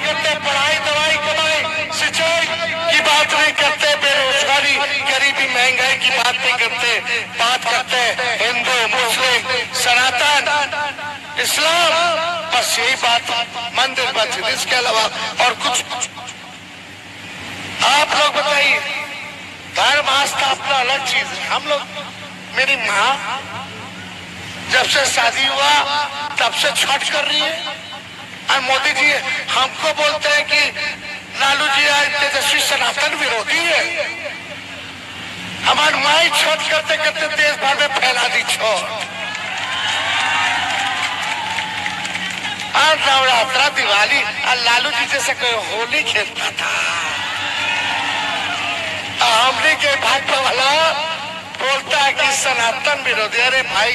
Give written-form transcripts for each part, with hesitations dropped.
करते, पढ़ाई दवाई कमाई सिंचाई की बात नहीं करते, बेरोजगारी गरीबी महंगाई की बात नहीं करते, बात करते हिंदू मुस्लिम सनातन इस्लाम, बस यही बात, मंदिर मस्जिद, इसके अलावा और कुछ। आप लोग बताइए, धर्म आस्था अपना अलग चीज है। हम लोग, मेरी माँ जब से शादी हुआ तब से छठ कर रही है, और मोदी जी हमको बोलते हैं कि लालू जी आज तेजस्वी सनातन विरोधी है। हमारी माई छठ करते करते देश भर में फैला दी छठ। नवरात्रा दिवाली, और लालू जी जैसे कोई होली खेलता था, हमने के भाजपा वाला बोलता है कि सनातन विरोधी। अरे भाई,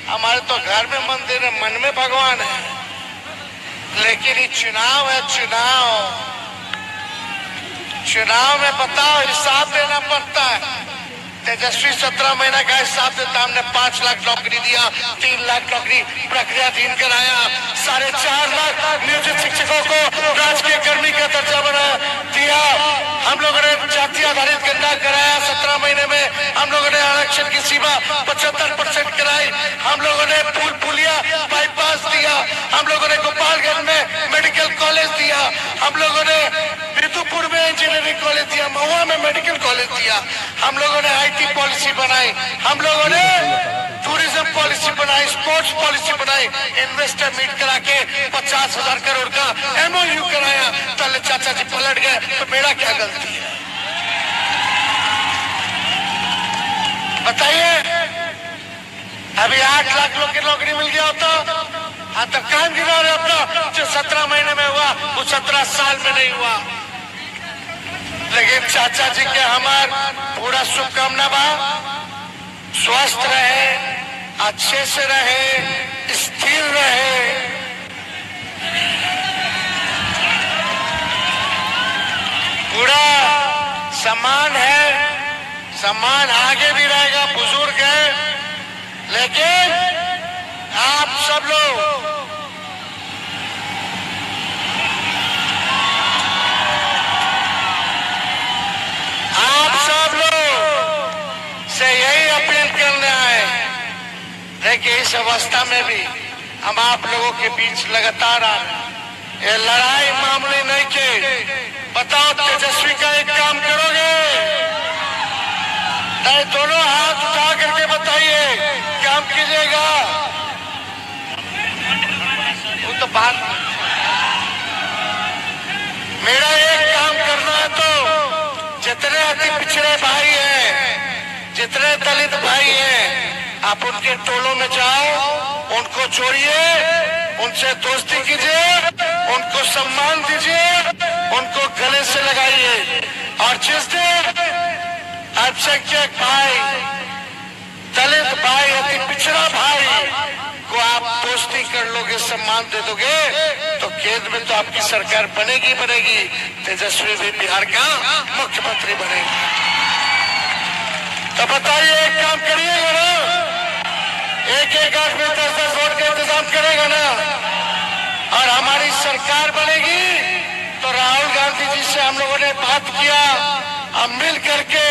हमारे तो घर में मंदिर है, मन में भगवान है, लेकिन ये चुनाव है, चुनाव में बताओ, हिसाब देना पड़ता है। तेजस्वी 17 महीना का हिसाब देता, हमने 5 लाख नौकरी दिया, 3 लाख नौकरी प्रक्रियाधीन कराया, 4.5 लाख नियोजित शिक्षकों को राजकीय कर्मी का दर्जा बना दिया, हम लोगों ने जाति आधारित गणना कराया, 17 महीने में हम लोगों ने आरक्षण की सीमा 75% कराई, हम लोगों ने पुल पुलिया बाईपास दिया, हम लोगों ने गोपालगंज में मेडिकल कॉलेज दिया, हम लोगों ने रितुपुर में इंजीनियरिंग कॉलेज दिया, महुआ में मेडिकल कॉलेज दिया, हम लोगों ने IT पॉलिसी बनाई, हम लोगों ने टूरिज्म पॉलिसी बनाई, स्पोर्ट्स पॉलिसी बनाई, इन्वेस्टर मीट करा के 50,000 करोड़ का MOU कराया। पहले चाचा जी पलट गए, तो मेरा क्या गलती है बताइए? अभी 8 लाख लोग की नौकरी मिल गया होता, हाँ, तो काम गिरा रहे अपना, जो 17 महीने में हुआ वो 17 साल में नहीं हुआ। लेकिन चाचा जी के हमार पूरा शुभकामना बा, स्वस्थ रहे, अच्छे से रहे, स्थिर रहे, पूरा सम्मान है, सम्मान आगे भी रहेगा, बुजुर्ग है, लेकिन आप सब लोग से यही अपील करने आए हैं कि इस अवस्था में भी हम आप लोगों के बीच लगातार आ रहे हैं। ये लड़ाई मामूली नहीं के, बताओ तेजस्वी का एक काम करोगे? नहीं, दोनों हाथ उठा करके बताइए, काम कीजिएगा। वो तो बात, मेरा एक काम करना है, तो जितने अति पिछड़े भाई हैं, जितने दलित भाई हैं, आप उनके टोलों में जाओ, उनको जोड़िए, उनसे दोस्ती कीजिए, उनको सम्मान दीजिए, उनको गले से लगाइए, और जिस दिन अल्पसंख्यक भाई, दलित भाई, अति पिछड़ा भाई को आप दोस्ती कर लोगे, सम्मान दे दोगे, तो केंद्र में तो आपकी सरकार बनेगी बनेगी, तेजस्वी भी बिहार का मुख्यमंत्री बनेगा। तो बताइए, एक काम करिएगा ना, एक आठ में 10-10 वोट का इंतजाम करेगा ना, और हमारी सरकार बनेगी, तो राहुल गांधी जी से हम लोगों ने बात किया, हम मिल करके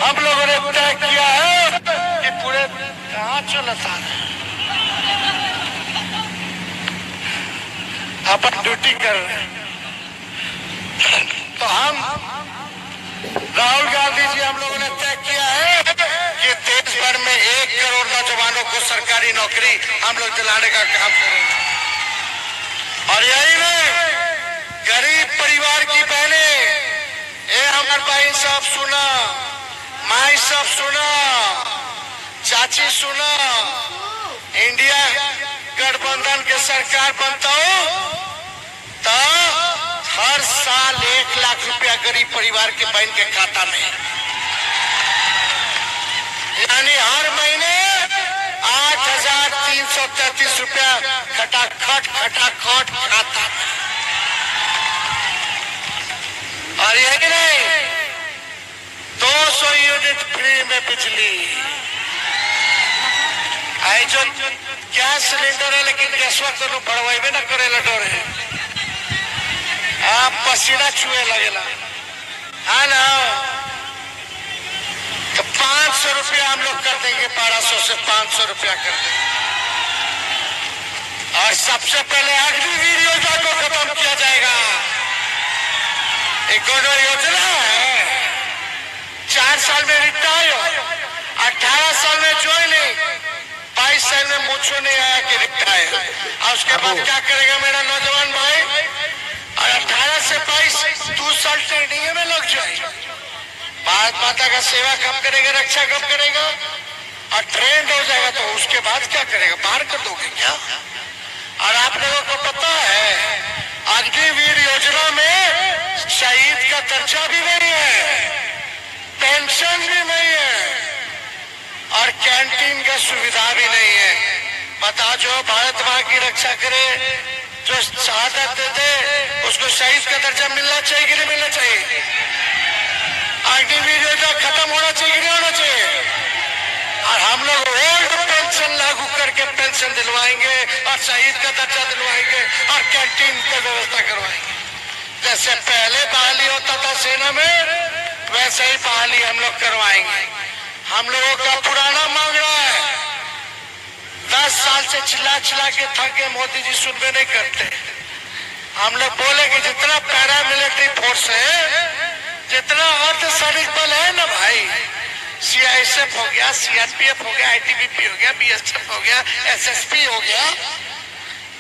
हम लोगों ने तय किया है कि पूरे कहाँ चलता है, अपन ड्यूटी कर रहे हैं। तो हम राहुल गांधी जी, हम लोगों ने तय किया है कि देश भर में 1 करोड़ नौजवानों को सरकारी नौकरी हम लोग दिलाने का काम करेंगे। और यही नहीं, गरीब परिवार की बहनें, ये हमारे भाई साहब सुना, माई साहब सुना, चाची सुना, इंडिया गठबंधन के सरकार बनता हो तो हर साल 1 लाख रुपया गरीब परिवार के बहन के खाता में, यानी हर महीने 8,333 रुपया खटाखट खाता में। और यही नहीं, 200 यूनिट फ्री में बिजली। आई जो गैस सिलेंडर है, लेकिन गैसवा को बढ़वाइबे न करे डोरे, आप पसीना छुए लगेला। हाँ ना, तो 500 रुपया हम लोग कर देंगे, 1200 से 500 रुपया कर देंगे। और सबसे पहले अग्निवीर योजना को खत्म किया जाएगा। एक और योजना है, 4 साल में रिटायर, 18 साल में ज्वाइनिंग, 22 साल में मुझको नहीं आया कि रिटायर। और उसके बाद क्या करेगा मेरा नौजवान भाई? और 18 से 22 2 साल ट्रेनिंग में लग जाएगा। भारत माता का सेवा कब करेगा, रक्षा कब करेगा? और ट्रेंड हो जाएगा तो उसके बाद क्या करेगा? बाहर कर दोगे क्या? और आप लोगों को पता है अग्निवीर योजना में शहीद का दर्जा भी नहीं है, पेंशन भी नहीं है और कैंटीन का सुविधा भी नहीं है। बता, जो भारत मां की रक्षा करे, जो शहादत देते, उसको शहीद का दर्जा मिलना चाहिए कि नहीं मिलना चाहिए? अग्निवीर योजना खत्म होना चाहिए कि नहीं होना चाहिए? और हम लोग ओल्ड पेंशन लागू करके पेंशन दिलवाएंगे और शहीद का दर्जा दिलवाएंगे और कैंटीन की व्यवस्था करवाएंगे। जैसे पहले बहाली होता था सेना में, वैसे ही बहाली हम लोग करवाएंगे। हम लोगों का पुराना मांग रहा है, 10 साल से चिल्ला चिल्ला के थके, मोदी जी सुनवे नहीं करते। हम लोग बोले कि जितना पैरा मिलिट्री फोर्स है, जितना अर्धसैनिक बल है ना भाई, सीआईएसएफ हो गया, सीआरपीएफ हो गया, आईटीबीपी हो गया, बीएसएफ हो गया, एसएसपी हो गया,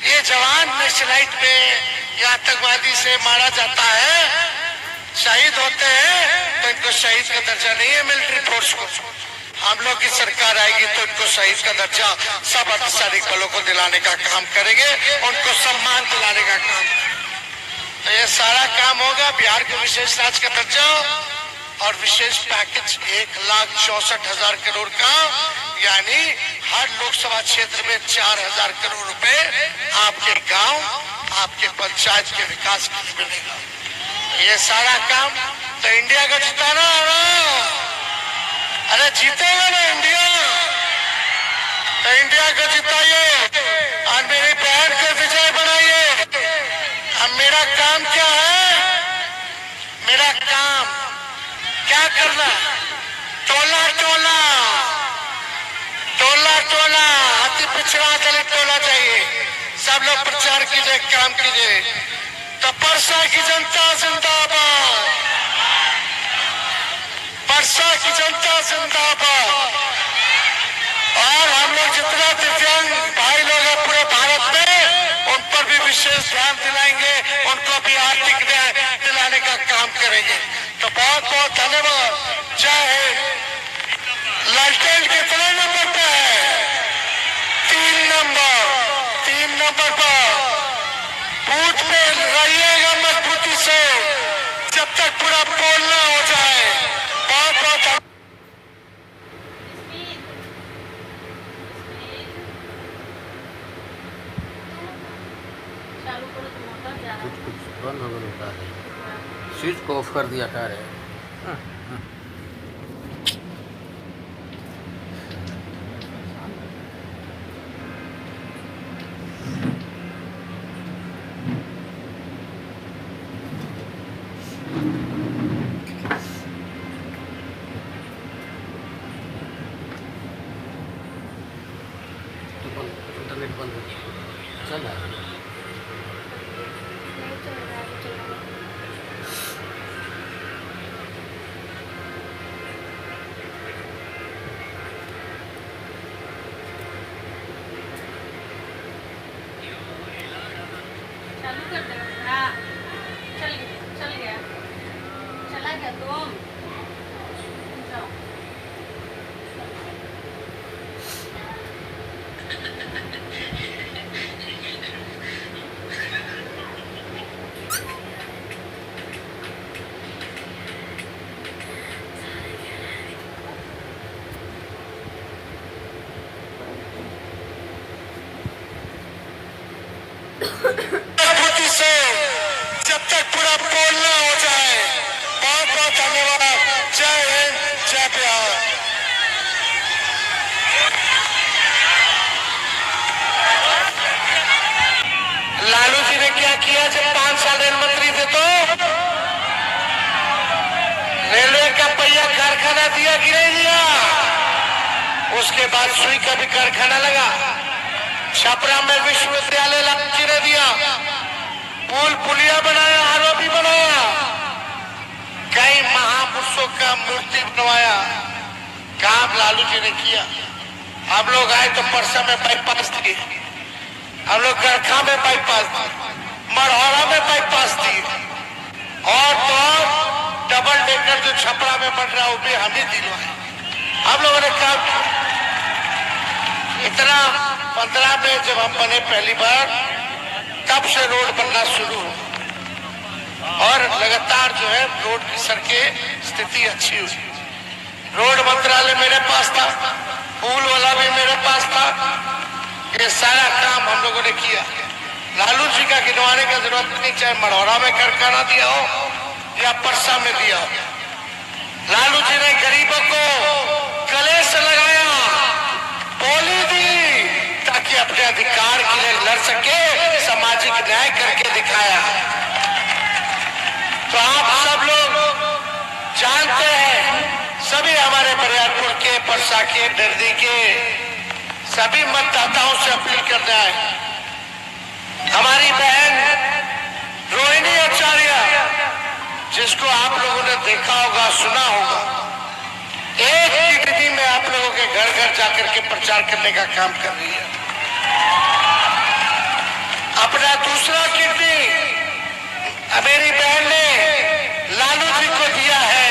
ये जवान नक्सलाइट में या आतंकवादी से मारा जाता है, शहीद होते हैं, तो इनको शहीद का दर्जा नहीं है मिलिट्री फोर्स को। हम लोग की सरकार आएगी तो इनको शहीद का दर्जा सब अर्धसैनिक बलों को दिलाने का काम करेंगे, उनको सम्मान दिलाने का काम। तो ये सारा काम होगा। बिहार को विशेष राज्य का दर्जा और विशेष पैकेज 1,64,000 करोड़ का, यानी हर लोकसभा क्षेत्र में 4,000 करोड़ रुपए आपके गांव, आपके पंचायत के विकास के लिए मिलेगा। ये सारा काम तो इंडिया का जिताना है ना। अरे जीतेगा ना इंडिया, तो इंडिया को जिताइए और मेरी बहन को विजय बनाइए। अब मेरा काम क्या है? मेरा काम क्या करना? टोला टोला टोला टोला अति पिछड़ा दलित टोला चाहिए। सब लोग प्रचार कीजिए, काम कीजिए। तो परसा की जनता जिंदाबाद, परसा की जनता जिंदाबाद। और हम लोग जितना दिव्यांग भाई लोग हैं पूरे भारत में, उन पर भी विशेष ध्यान दिलाएंगे, उनको भी आर्थिक न्याय दिलाने का काम करेंगे। तो बहुत बहुत धन्यवाद। जय हिंद। लालटेन कितने नंबर पे है? 3 नंबर। 3 नंबर पर बूथ पे रहिएगा मजबूती से जब तक पूरा पोल ना हो जाए। बहुत बहुत कुछ बंद हो गया है, स्विच को ऑफ कर दिया था रे। इंटरनेट बंद हो गया, चल रहा है। चालू कर दो। हाँ, चल गया चला गया तुम जाओ। मजबूती से जब तक पूरा पोल ना हो जाए। बहुत बहुत धन्यवाद। जय हिंद, जय बिहार। लालू जी ने क्या किया जब 5 साल रेल मंत्री थे तो रेलवे का पहिया कारखाना दिया कि नहीं दिया? उसके बाद सुई का भी कारखाना लगा। छपरा में विश्वविद्यालय लालू जी ने दिया, पुल पुलिया बनाया, आरोपी बनाया, कई महापुरुषों का मूर्ति बनवाया, काम लालू जी ने किया। हम लोग आए तो परसा में बाईपास दिए, हम लोग गरखा में बाईपास दिए, मढ़ौरा में बाईपास दिए, और तो डबल डेकर जो छपरा में बन रहा है वो भी हम ही दिलवाए। हम लोगों ने काम किया। इतना 15 में जब हम बने पहली बार, तब से रोड बनना शुरू हुआ और लगातार जो है रोड की सड़कें स्थिति अच्छी हुई। रोड मंत्रालय मेरे पास था, पुल वाला भी मेरे पास था, ये सारा काम हम लोगों ने किया। लालू जी का गिनवाने की जरूरत नहीं, चाहे मढ़ौरा में कारखाना दिया हो या परसा में दिया हो। लालू जी ने गरीबों को गले से लगाया, बोली दी, ताकि अपने अधिकार के लिए लड़ सके, सामाजिक न्याय करके दिखाया। तो आप सब लोग जानते हैं, सभी हमारे बरियारपुर के, परसा के, दर्दी के सभी मतदाताओं से अपील करना है। हमारी बहन रोहिणी आचार्य, जिसको आप लोगों ने देखा होगा, सुना होगा, एक किडनी में आप लोगों के घर घर जाकर के प्रचार करने का काम कर रही है। अपना दूसरा किडनी मेरी बहन ने लालू जी को दिया है,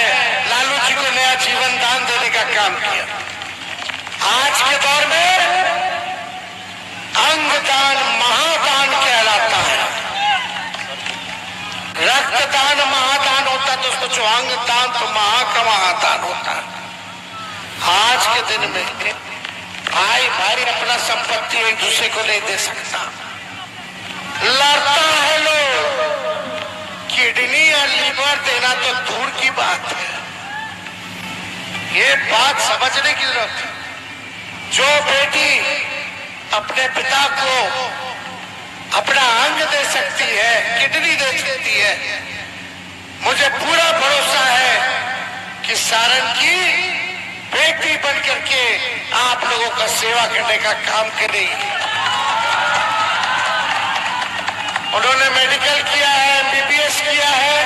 लालू जी को नया जीवन दान देने का काम किया। आज के दौर में अंगदान महादान कहलाता है। रक्तदान महादान होता है, तो सोचो अंगदान तो महा का महादान होता है। आज के दिन में भाई भाई अपना संपत्ति एक दूसरे को नहीं दे सकता, लड़ता है लोग। किडनी या लीवर देना तो दूर की बात है, ये बात समझने की जरूरत है। जो बेटी अपने पिता को अपना अंग दे सकती है, किडनी दे सकती है, मुझे पूरा भरोसा है कि सारण की बेटी बन करके आप लोगों का सेवा करने का काम करेगी। उन्होंने मेडिकल किया है, एमबीबीएस किया है,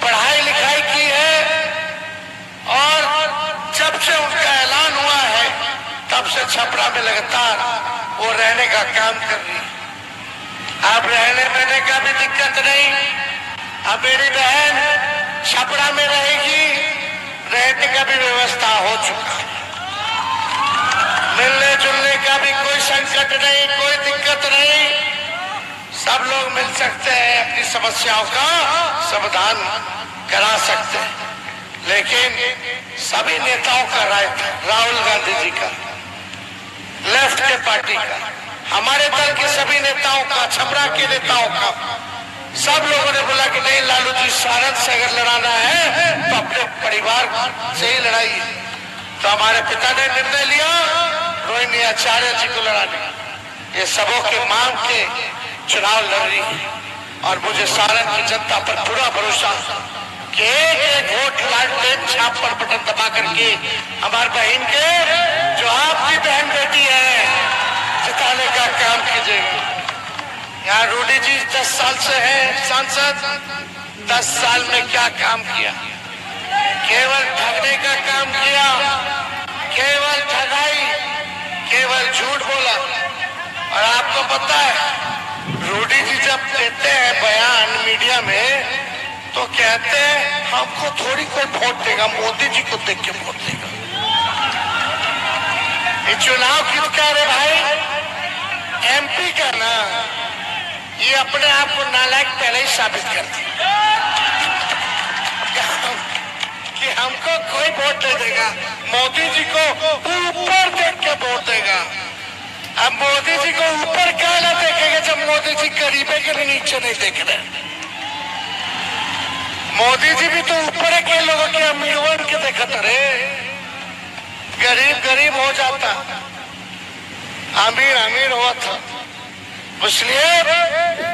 पढ़ाई लिखाई की है, और जब से उनका ऐलान हुआ है तब से छपरा में लगातार वो रहने का काम कर रही है। अब रहने बहने का भी दिक्कत नहीं। अब मेरी बहन छपरा में रहेगी, रहने का भी व्यवस्था हो चुका है। मिलने जुलने का भी कोई संकट नहीं, कोई दिक्कत नहीं, सब लोग मिल सकते हैं, अपनी समस्याओं का समाधान करा सकते हैं। लेकिन सभी नेताओं का राय था, राहुल गांधी जी का, लेफ्ट के पार्टी का, हमारे दल के सभी नेताओं का, छपरा के नेताओं का, सब लोगों ने बोला कि नहीं, लालू जी सारण से अगर लड़ाना है तो अपने परिवार से ही लड़ाई। तो हमारे पिता ने निर्णय लिया रोहिणी आचार्य जी को लड़ाने। ये सबों के मांग के चुनाव लड़ रही है, और मुझे सारण की जनता पर पूरा भरोसा कि एक एक वोट लालटेन छाप पर बटन दबा करके हमारी बहन के, जो आपकी बहन बेटी है, जिताने का काम कीजिएगा। यहाँ रूडी जी 10 साल से है सांसद, 10 साल में क्या काम किया? केवल ठगने का काम किया, केवल ठगाई, केवल झूठ बोला। और आपको पता है रूडी जी जब देते हैं बयान मीडिया में, तो कहते हैं हमको थोड़ी कोई वोट देगा, मोदी जी को देख के वोट देगा। ये चुनाव किसका है भाई? एमपी का ना। ये अपने आप को नालायक पहले ही साबित कर दिया कि हमको कोई वोट नहीं देगा, मोदी जी को ऊपर देख के वोट देगा। अब मोदी जी को ऊपर क्या ना देखेगा जब मोदी जी गरीबे के नीचे नहीं देख रहे। मोदी जी भी तो ऊपर के लोगों के अमीर के देखा रे, गरीब गरीब हो जाता, अमीर अमीर हुआ था। इसलिए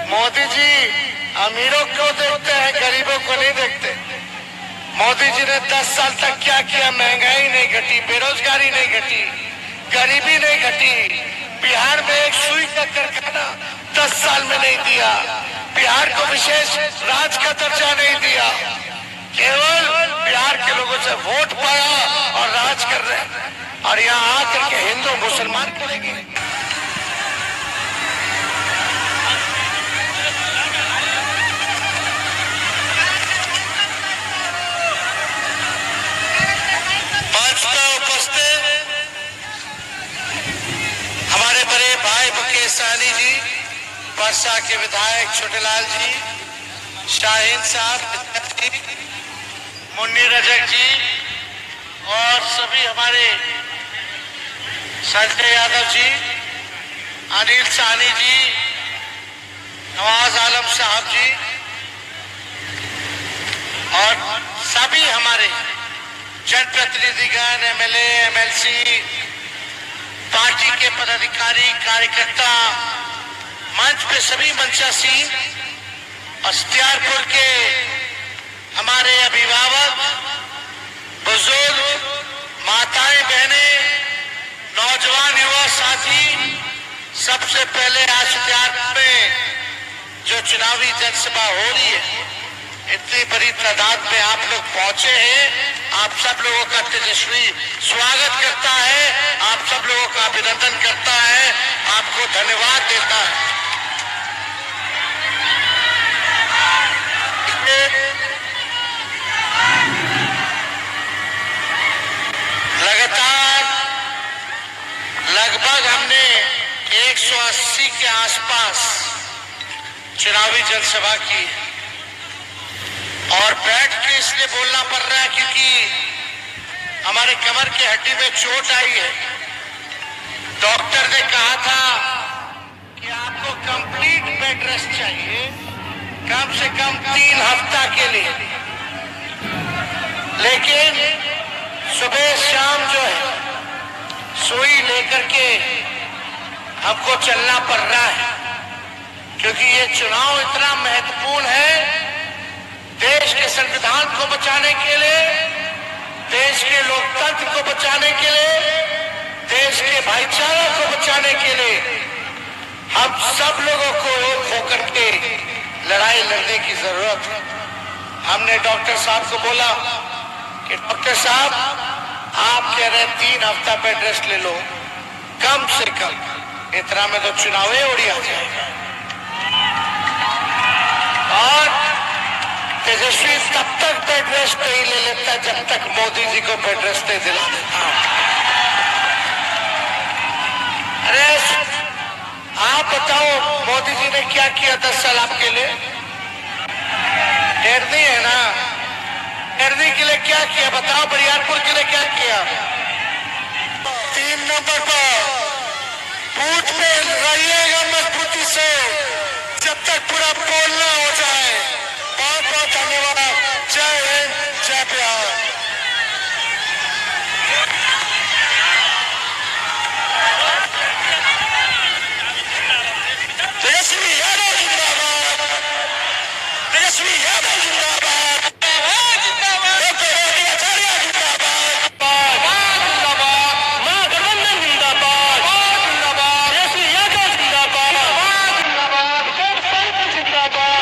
मोदी जी अमीरों को देखते हैं, गरीबों को नहीं देखते। मोदी जी ने 10 साल तक क्या किया? महंगाई नहीं घटी, बेरोजगारी नहीं घटी, गरीबी नहीं घटी। बिहार में एक सुई का कारखाना 10 साल में नहीं दिया। बिहार को विशेष राज्य का दर्जा नहीं दिया। केवल बिहार के लोगों से वोट पाया और राज कर रहे हैं, और यहाँ आकर के हिंदू मुसलमान करेंगे। मंच पर उपस्थित हमारे बड़े भाई मुकेश सहनी जी, परसा के विधायक छोटेलाल जी, शाहीन साहब जी, मुन्नी रजक जी, और सभी हमारे संजय यादव जी, अनिल साहनी जी, नवाज आलम साहब जी, और सभी हमारे जनप्रतिनिधिगण, एमएलए, एमएलसी, पार्टी के पदाधिकारी, कार्यकर्ता, मंच पे सभी मंचासीन, अख्तियारपुर के हमारे अभिभावक, बुजुर्ग, माताएं, बहनें, नौजवान, युवा साथी, सबसे पहले आज अख्तियारपुर में जो चुनावी जनसभा हो रही है, इतनी बड़ी तादाद में आप लोग पहुंचे हैं, आप सब लोगों का तेजस्वी स्वागत करता है, आप सब लोगों का अभिनंदन करता है, आपको धन्यवाद देता है। लगातार लगभग हमने 180 के आसपास चुनावी जनसभा की, और बैठ के इसलिए बोलना पड़ रहा है क्योंकि हमारे कमर की हड्डी में चोट आई है। डॉक्टर ने कहा था कि आपको कंप्लीट बेड रेस्ट चाहिए, कम से कम 3 हफ्ता के लिए, लेकिन सुबह शाम जो है सुई लेकर के हमको चलना पड़ रहा है, क्योंकि ये चुनाव इतना महत्वपूर्ण है। देश के संविधान को बचाने के लिए, देश के लोकतंत्र को बचाने के लिए, देश के भाईचारे को बचाने के लिए हम सब लोगों को एक होकर के लड़ाई लड़ने की जरूरत है। हमने डॉक्टर साहब को बोला कि डॉक्टर साहब, आप कह रहे 3 हफ्ता बेड रेस्ट ले लो, कम से कम, इतना में तो चुनाव उड़ी आ जाएगा। और तेजस्वी तब तक बेड रेस्ट नहीं ले लेता जब तक मोदी जी को बेड रेस्ट नहीं दिला देता। अरे आप बताओ, मोदी जी ने क्या किया 10 साल आपके लिए? एर्दी है ना, एर्दी के लिए क्या किया बताओ, बरियारपुर के लिए क्या किया? 3 नंबर पर बूथ पे रहिएगा मजबूती से जब तक पूरा पोल ना हो जाए। बहुत बहुत धन्यवाद। जय हिंद, जय बिहार। तेजस्वी यादव जिंदाबाद, तेजस्वी यादव जिंदाबाद, डॉक्टर आचार्य जिंदाबाद, मां गठबंधन जिंदाबाद, तेजस्वी यादव जिंदाबाद, जिंदाबाद,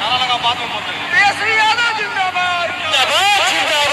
नारा लगा बाद में बोलते हैं। केसरी यादव जिंदाबाद जिंदाबाद